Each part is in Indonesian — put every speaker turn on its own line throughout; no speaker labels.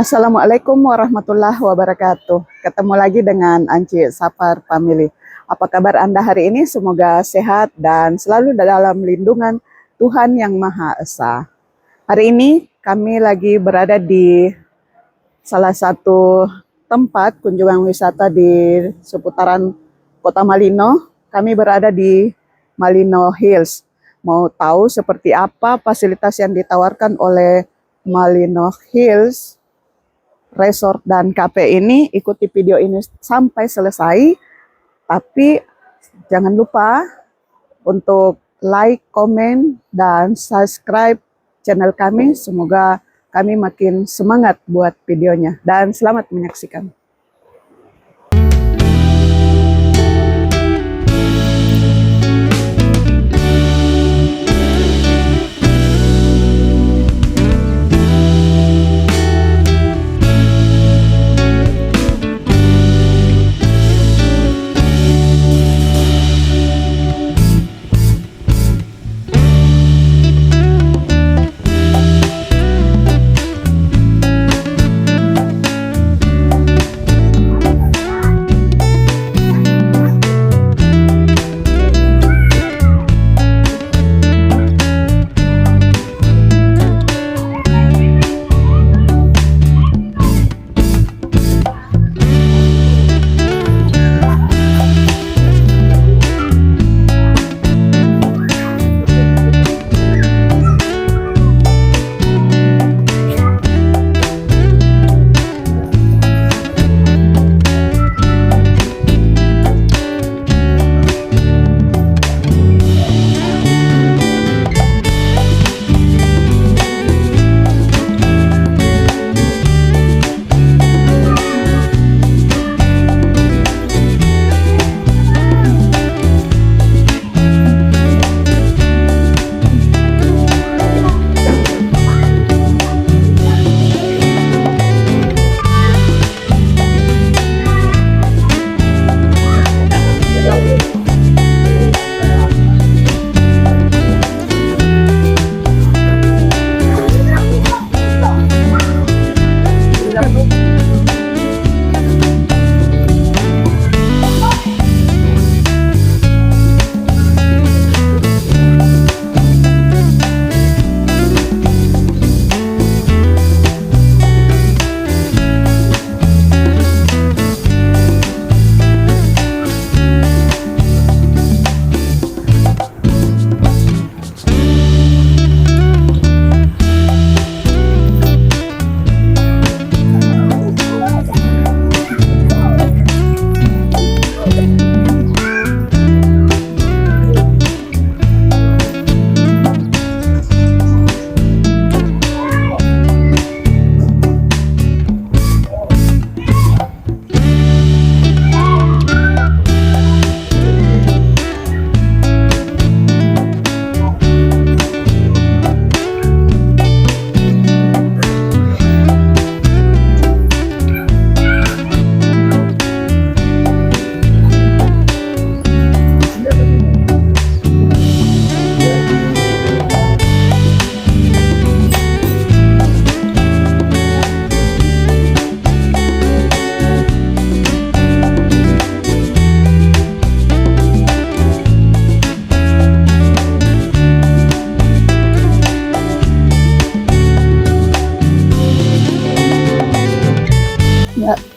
Assalamualaikum warahmatullahi wabarakatuh. Ketemu lagi dengan Anci Safar Family. Apa kabar Anda hari ini? Semoga sehat dan selalu dalam lindungan Tuhan Yang Maha Esa. Hari ini kami lagi berada di salah satu tempat kunjungan wisata di seputaran Kota Malino. Kami berada di Malino Hills. Mau tahu seperti apa fasilitas yang ditawarkan oleh Malino Hills Resort dan Cafe ini? Ikuti video ini sampai selesai. Tapi jangan lupa untuk like, komen, dan subscribe channel kami. Semoga kami makin semangat buat videonya. Dan selamat menyaksikan.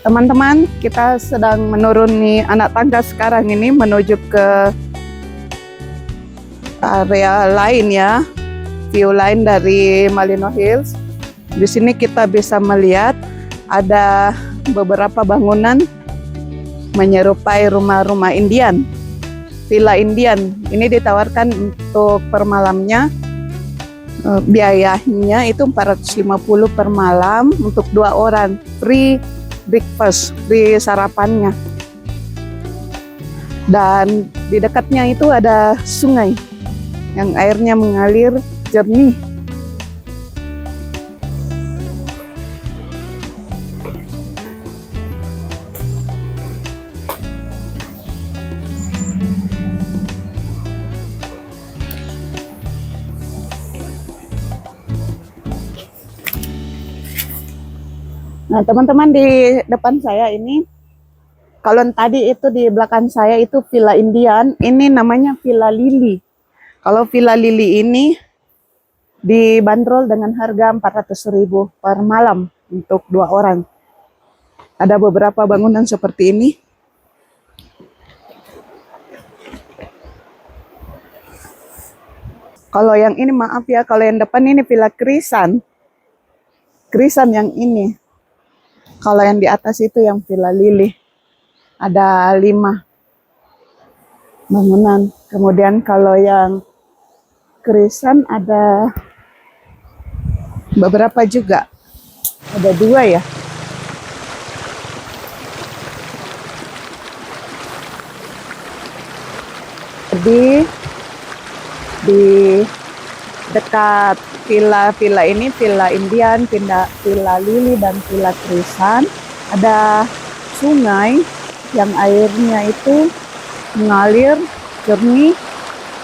Teman-teman, kita sedang menuruni anak tangga sekarang ini menuju ke area lain ya, view lain dari Malino Hills. Di sini kita bisa melihat ada beberapa bangunan menyerupai rumah-rumah Indian, villa Indian. Ini ditawarkan untuk per malamnya, biayanya itu 450 per malam untuk 2 orang, free breakfast, free sarapannya. Dan di dekatnya itu ada sungai yang airnya mengalir jernih. Nah, teman-teman, di depan saya ini, kalau tadi itu di belakang saya itu Villa Indian, ini namanya Villa Lily. Kalau Villa Lily ini dibanderol dengan harga 400.000 per malam untuk 2 orang. Ada beberapa bangunan seperti ini. Kalau yang ini maaf ya, kalau yang depan ini Villa Krisan. Krisan yang ini. Kalau yang di atas itu yang Villa Lily. Ada 5 bangunan. Kemudian kalau yang Krisan ada beberapa juga. Ada 2 ya. Di dekat villa ini, Villa Indian, Villa Lily, dan Villa Krisan, ada sungai yang airnya itu mengalir jernih,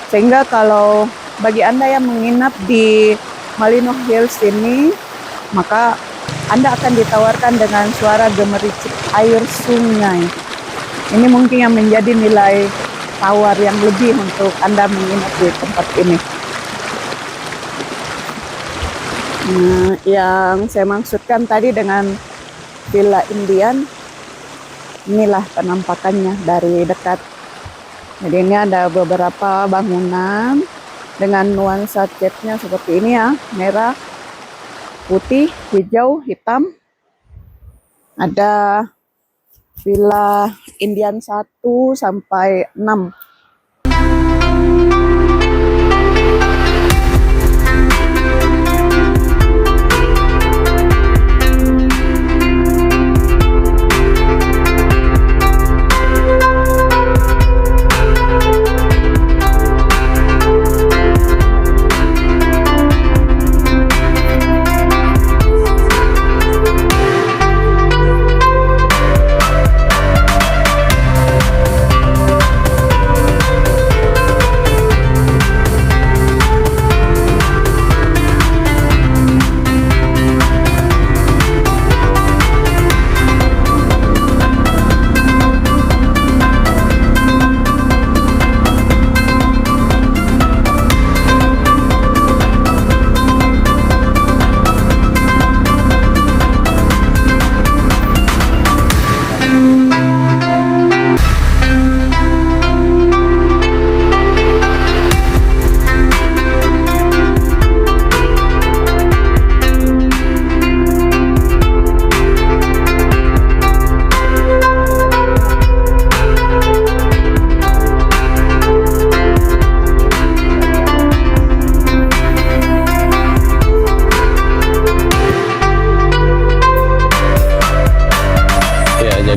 sehingga kalau bagi Anda yang menginap di Malino Hills ini, maka Anda akan ditawarkan dengan suara gemericik air sungai. Ini mungkin yang menjadi nilai tawar yang lebih untuk Anda menginap di tempat ini. Nah, yang saya maksudkan tadi dengan Villa Indian, inilah penampakannya dari dekat. Jadi ini ada beberapa bangunan dengan nuansa catnya seperti ini ya, merah, putih, hijau, hitam. Ada Villa Indian 1 sampai 6.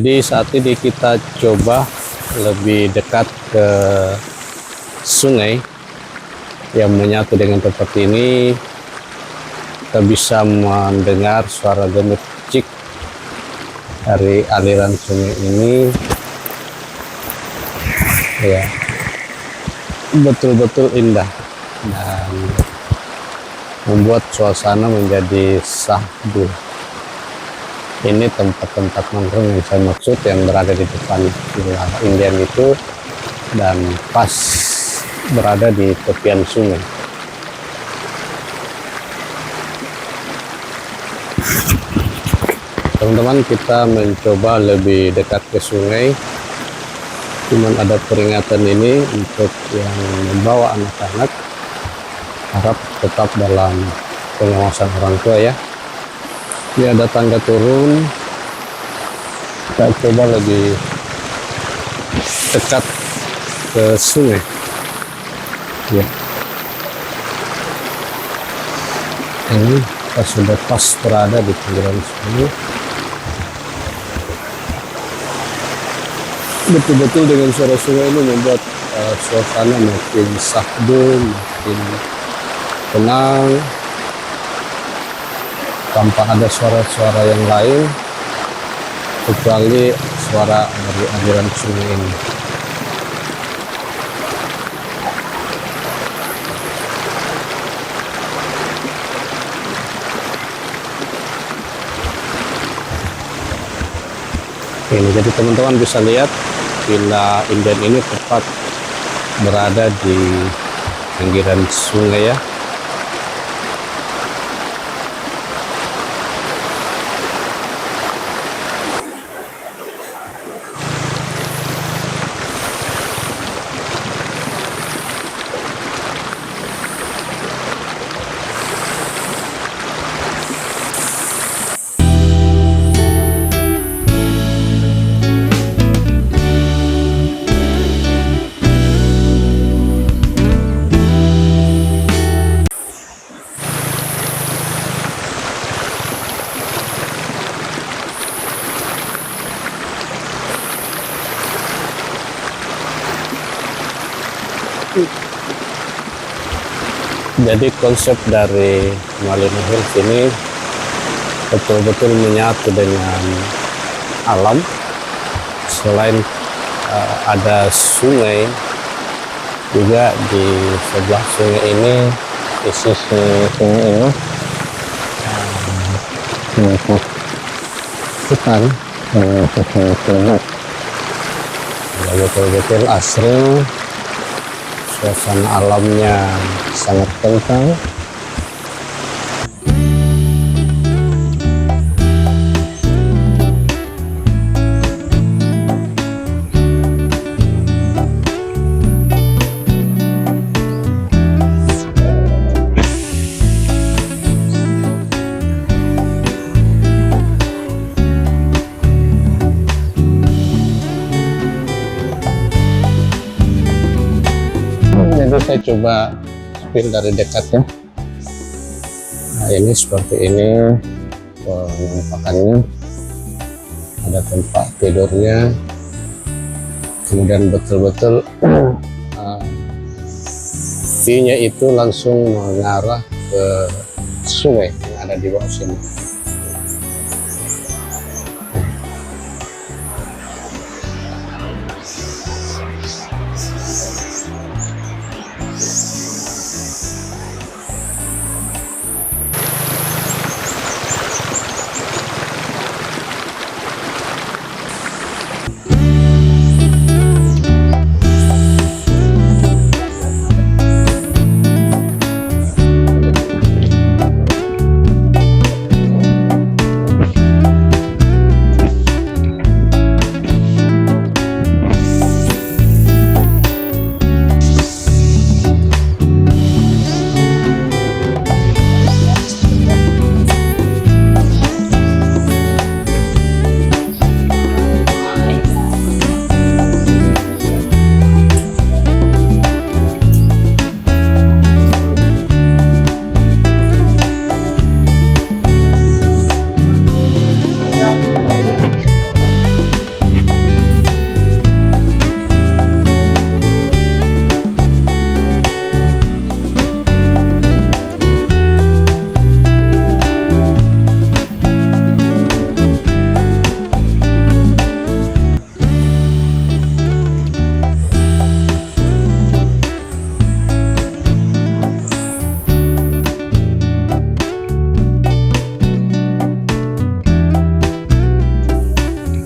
Jadi saat ini kita coba lebih dekat ke sungai yang menyatu dengan tempat ini. Kita bisa mendengar suara gemericik dari aliran sungai ini. Ya, betul-betul indah dan membuat suasana menjadi syahdu. Ini tempat-tempat nongkrong yang saya maksud, yang berada di depan Villa Indian itu, dan pas berada di tepian sungai. Teman-teman, kita mencoba lebih dekat ke sungai. Cuman ada peringatan ini untuk yang membawa anak-anak, harap tetap dalam pengawasan orang tua ya. Ini ada tangga turun. Kita coba lebih dekat ke sungai. Ya. Ini kita sudah pas berada di pinggiran sungai. Betul-betul dengan suara sungai ini membuat suasana makin syahdu, makin tenang, tanpa ada suara-suara yang lain kecuali suara dari aliran sungai ini. Ini jadi teman-teman bisa lihat Villa Inden ini tepat berada di pinggiran sungai ya. Jadi konsep dari Malino Hills ini betul-betul menyatu dengan alam. Selain ada sungai, juga di sebelah sungai ini, di sisi sungai ini hutan betul-betul asri. Suasana alamnya sangat kental. Jadi saya coba spill dari dekat ya. Nah ini seperti ini penampakannya. Ada tempat tidurnya, kemudian betul-betul view-nya itu langsung mengarah ke sungai yang ada di bawah sini.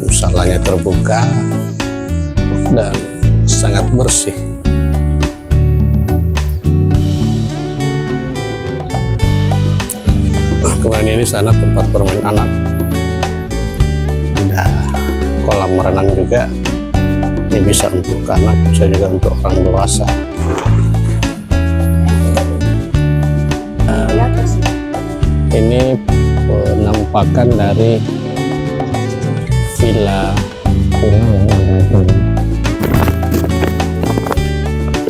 Musalanya terbuka dan sangat bersih. Kemudian ini sana tempat bermain anak. Ada kolam renang juga. Ini bisa untuk anak, bisa juga untuk orang dewasa. Ini penampakan dari villa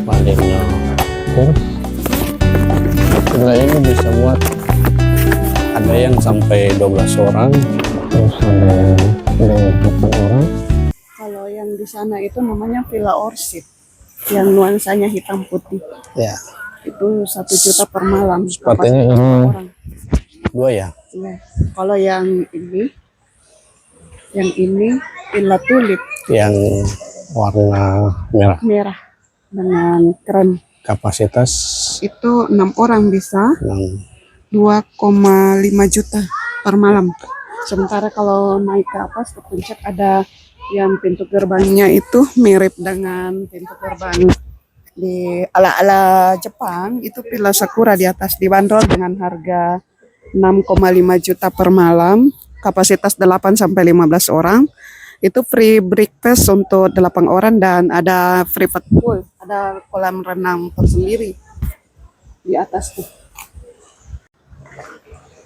Malino Hills. Villa ini bisa muat ada yang sampai 12 orang, terus ada yang 8 orang.
Kalau yang di sana itu namanya Villa Orchid, yang nuansanya hitam putih.
Ya,
Itu 1 juta per malam.
sepertinya ini
Orang.
2 ya.
Iya. Kalau yang ini Villa Tulip
Yang warna merah.
merah dengan krem.
Kapasitas
Itu 6 orang bisa
6.
2,5 juta per malam. Sementara kalau naik ke atas ke puncak ada yang pintu gerbangnya itu mirip dengan pintu gerbang di ala-ala Jepang, itu Villa Sakura di atas dibanderol dengan harga 6,5 juta per malam, kapasitas 8 sampai 15 orang. Itu free breakfast untuk 8 orang dan ada private pool, ada kolam renang tersendiri di atas tuh.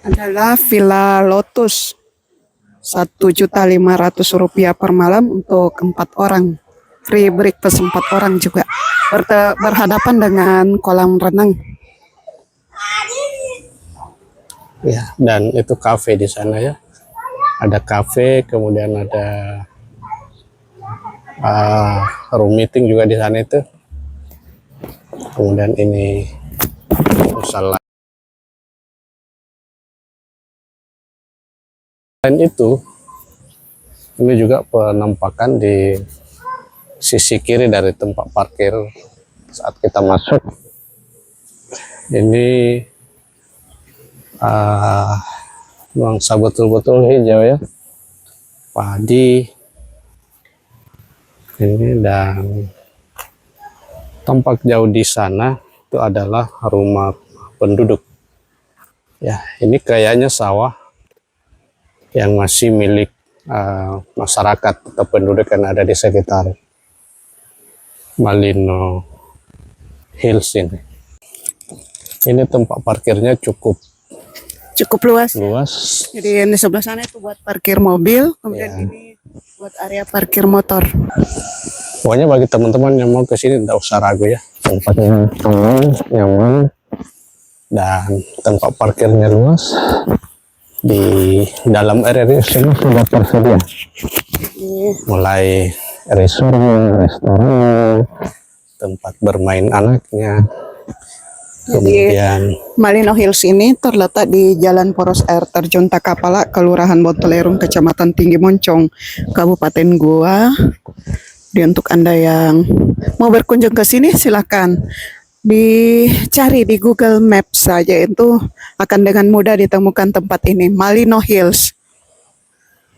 Adalah Villa Lotus, 1.500.000 rupiah per malam untuk 4 orang. Free breakfast 4 orang juga. Berhadapan dengan kolam renang.
Ya, dan itu kafe di sana ya. Ada kafe, kemudian ada room meeting juga di sana itu. Kemudian ini musala. Dan itu, ini juga penampakan di sisi kiri dari tempat parkir saat kita masuk. Ini nuansa betul-betul hijau ya, padi ini, dan tampak jauh di sana itu adalah rumah penduduk ya. Ini kayaknya sawah yang masih milik masyarakat atau penduduk yang ada di sekitar Malino Hills ini. Ini tempat parkirnya cukup
luas. Jadi di sebelah sana itu buat parkir mobil, kemudian ini buat area parkir motor.
Pokoknya bagi teman-teman yang mau ke sini tidak usah ragu ya, tempatnya aman, nyaman, dan tempat parkirnya luas. Di dalam area ini sudah tersedia, mulai resort, restoran, tempat bermain anaknya. Kemudian
Malino Hills ini terletak di Jalan Poros Air Terjun Takapala, Kelurahan Botolerung, Kecamatan Tinggi Moncong, Kabupaten Goa. Jadi untuk Anda yang mau berkunjung ke sini silakan dicari di Google Maps saja, itu akan dengan mudah ditemukan tempat ini, Malino Hills.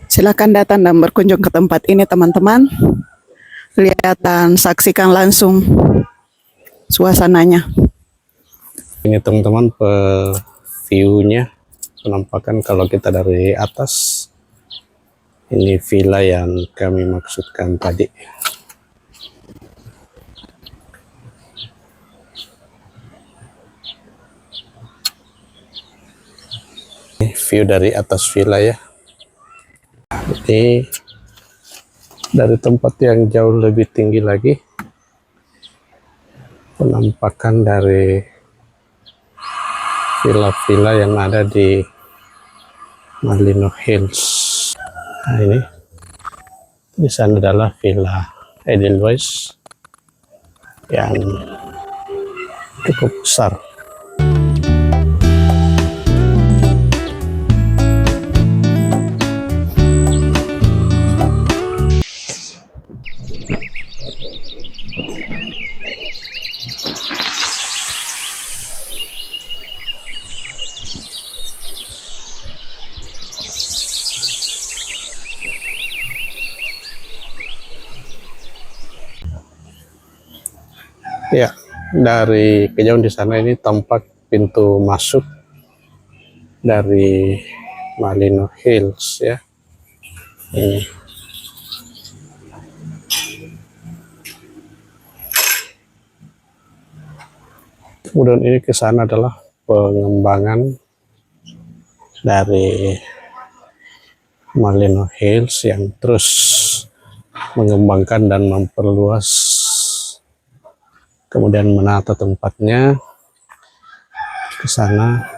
Silakan datang dan berkunjung ke tempat ini teman-teman. Lihat dan saksikan langsung suasananya.
ini teman-teman view-nya, penampakan kalau kita dari atas. Ini villa yang kami maksudkan tadi. View dari atas villa ya. Ini dari tempat yang jauh lebih tinggi lagi, penampakan dari villa-villa yang ada di Malino Hills. Nah ini di sana adalah Villa Edelweiss yang cukup besar. Ya, dari kejauhan di sana ini tampak pintu masuk dari Malino Hills ya. Ini. Kemudian ini ke sana adalah pengembangan dari Malino Hills yang terus mengembangkan dan memperluas, kemudian menata tempatnya ke sana.